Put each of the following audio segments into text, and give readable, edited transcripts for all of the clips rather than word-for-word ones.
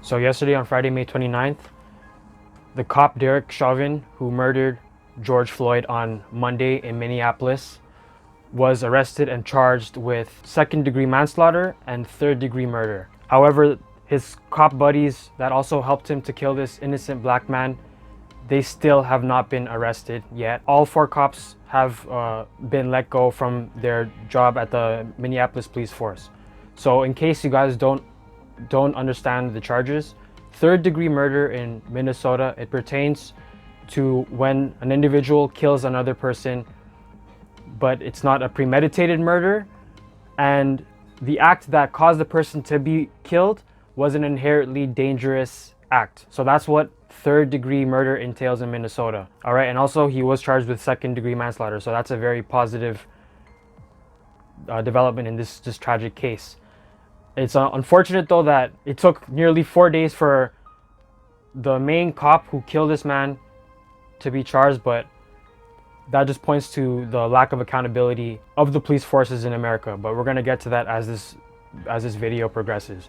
So yesterday on Friday, May 29th, the cop Derek Chauvin, who murdered George Floyd on Monday in Minneapolis, was arrested and charged with second-degree manslaughter and third-degree murder. However, his cop buddies that also helped him to kill this innocent black man, they still have not been arrested yet. All four cops have been let go from their job at the Minneapolis police force. So in case you guys don't understand the charges, third-degree murder in Minnesota, it pertains to when an individual kills another person, but it's not a premeditated murder, and the act that caused the person to be killed was an inherently dangerous act. So that's what third-degree murder entails in Minnesota. All right, and also he was charged with second-degree manslaughter, so that's a very positive development in this tragic case. It's unfortunate though that it took nearly 4 days for the main cop who killed this man to be charged, but that just points to the lack of accountability of the police forces in America. But we're gonna get to that as this video progresses.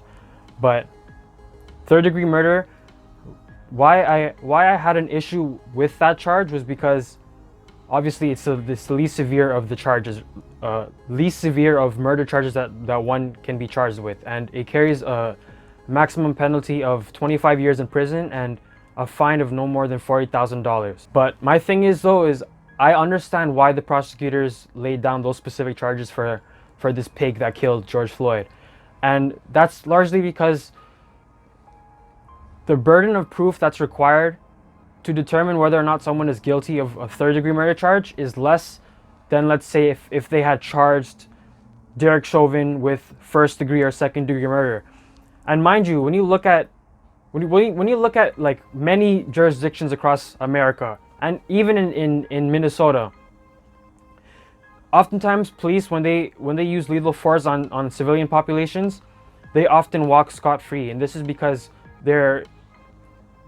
But third-degree murder, why I had an issue with that charge was because obviously it's the least severe of the charges, least severe of murder charges that one can be charged with, and it carries a maximum penalty of 25 years in prison and a fine of no more than $40,000. But my thing is though, is I understand why the prosecutors laid down those specific charges for this pig that killed George Floyd, and that's largely because the burden of proof that's required to determine whether or not someone is guilty of a third-degree murder charge is less than, let's say, if they had charged Derek Chauvin with first-degree or second-degree murder. And mind you, when you look at like many jurisdictions across America, and even in Minnesota, oftentimes police, when they use lethal force on civilian populations, they often walk scot-free, and this is because they're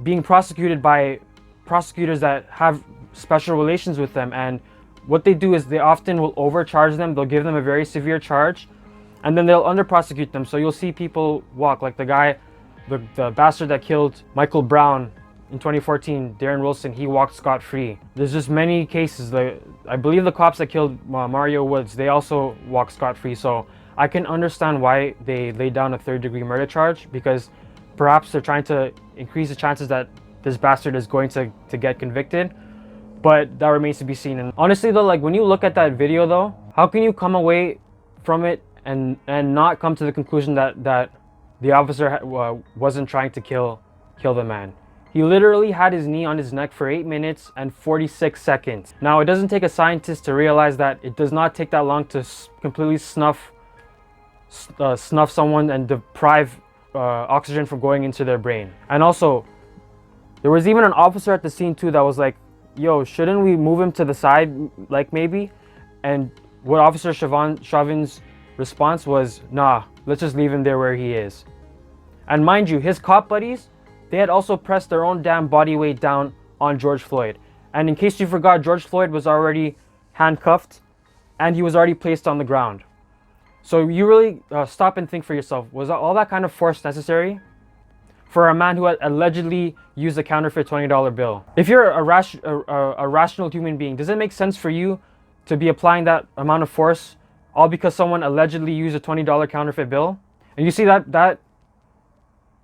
being prosecuted by prosecutors that have special relations with them. And what they do is they often will overcharge them. They'll give them a very severe charge, and then they'll under-prosecute them. So you'll see people walk, like the guy, the bastard that killed Michael Brown in 2014, Darren Wilson, he walked scot-free. There's just many cases. I believe the cops that killed Mario Woods, they also walked scot-free. So I can understand why they laid down a third-degree murder charge, because perhaps they're trying to increase the chances that this bastard is going to get convicted, but that remains to be seen. And honestly though, like when you look at that video though, how can you come away from it and not come to the conclusion that the officer wasn't trying to kill the man? He literally had his knee on his neck for 8 minutes and 46 seconds. Now, it doesn't take a scientist to realize that it does not take that long to completely snuff someone and deprive oxygen from going into their brain. And also, there was even an officer at the scene too that was like, yo, shouldn't we move him to the side, like maybe? And what Officer Chauvin's response was, nah, let's just leave him there where he is. And mind you, his cop buddies, they had also pressed their own damn body weight down on George Floyd. And in case you forgot, George Floyd was already handcuffed and he was already placed on the ground. So you really stop and think for yourself, was all that kind of force necessary for a man who had allegedly used a counterfeit $20 bill? If you're a rational human being, does it make sense for you to be applying that amount of force all because someone allegedly used a $20 counterfeit bill? And you see that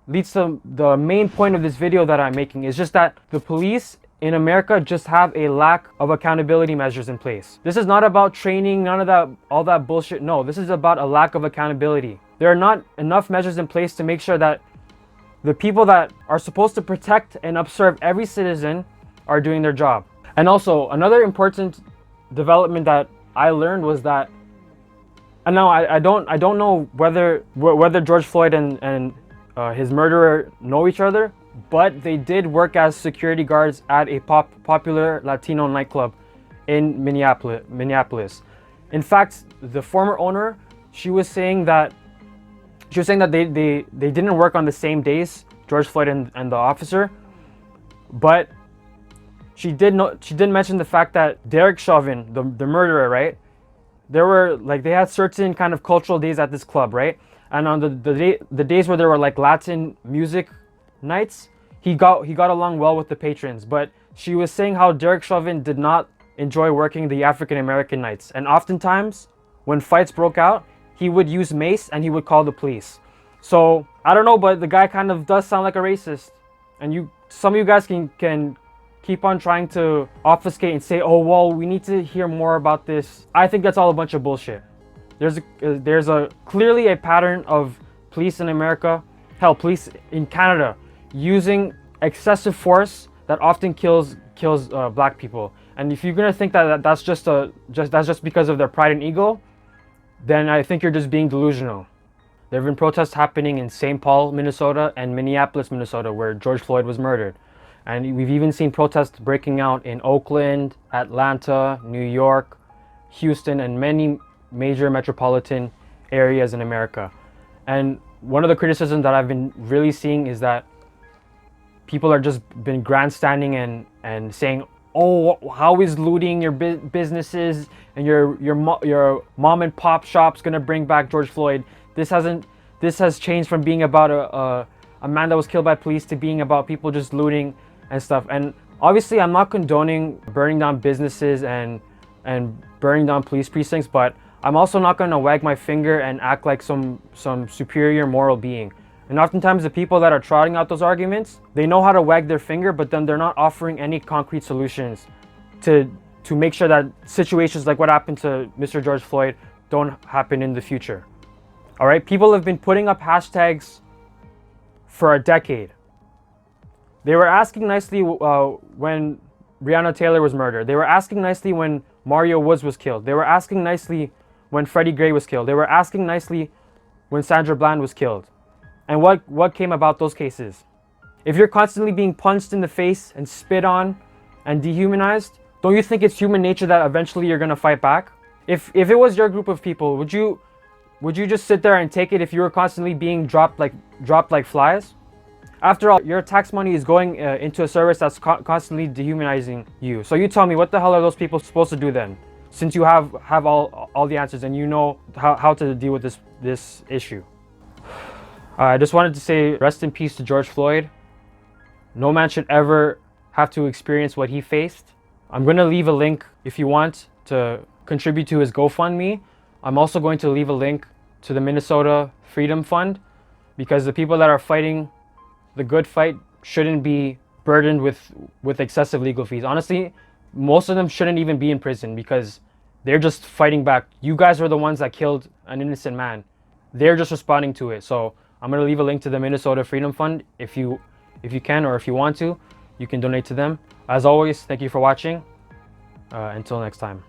leads to the main point of this video that I'm making, is just that the police in America just have a lack of accountability measures in place. This is not about training, none of that, all that bullshit. No, this is about a lack of accountability. There are not enough measures in place to make sure that the people that are supposed to protect and observe every citizen are doing their job. And also, another important development that I learned was that, and now I don't know whether George Floyd and his murderer know each other, but they did work as security guards at a popular Latino nightclub in Minneapolis. In fact, the former owner, she was saying that they didn't work on the same days, George Floyd and the officer, but she did mention the fact that Derek Chauvin, the murderer, right? They had certain kind of cultural days at this club, right? And on the days where there were like Latin music nights, he got along well with the patrons, but she was saying how Derek Chauvin did not enjoy working the African American nights, and oftentimes when fights broke out, he would use mace and he would call the police. So I don't know, but the guy kind of does sound like a racist, and some of you guys can keep on trying to obfuscate and say, oh well, we need to hear more about this. I think that's all a bunch of bullshit. There's a clearly a pattern of police in America, hell, police in Canada, using excessive force that often kills black people. And if you're gonna think that that's just because of their pride and ego, then I think you're just being delusional. There have been protests happening in St. Paul, Minnesota, and Minneapolis, Minnesota, where George Floyd was murdered. And we've even seen protests breaking out in Oakland, Atlanta, New York, Houston, and many major metropolitan areas in America. And one of the criticisms that I've been really seeing is that people are just been grandstanding and saying, oh, how is looting your businesses and your mom and pop shops gonna bring back George Floyd? This has changed from being about a man that was killed by police to being about people just looting and stuff. And obviously I'm not condoning burning down businesses and burning down police precincts, but I'm also not gonna wag my finger and act like some superior moral being. And oftentimes the people that are trotting out those arguments, they know how to wag their finger, but then they're not offering any concrete solutions to make sure that situations like what happened to Mr. George Floyd don't happen in the future. All right, people have been putting up hashtags for a decade. They were asking nicely when Breonna Taylor was murdered. They were asking nicely when Mario Woods was killed. They were asking nicely when Freddie Gray was killed. They were asking nicely when Sandra Bland was killed. And what came about those cases? If you're constantly being punched in the face and spit on and dehumanized, don't you think it's human nature that eventually you're gonna fight back? If it was your group of people, would you just sit there and take it if you were constantly being dropped like flies? After all, your tax money is going into a service that's constantly dehumanizing you. So you tell me, what the hell are those people supposed to do then? Since you have all the answers and you know how to deal with this issue. I just wanted to say rest in peace to George Floyd. No man should ever have to experience what he faced. I'm going to leave a link if you want to contribute to his GoFundMe. I'm also going to leave a link to the Minnesota Freedom Fund, because the people that are fighting the good fight shouldn't be burdened with excessive legal fees. Honestly, most of them shouldn't even be in prison because they're just fighting back. You guys are the ones that killed an innocent man. They're just responding to it. So I'm going to leave a link to the Minnesota Freedom Fund. If you can, or if you want to, you can donate to them. As always, thank you for watching. Until next time.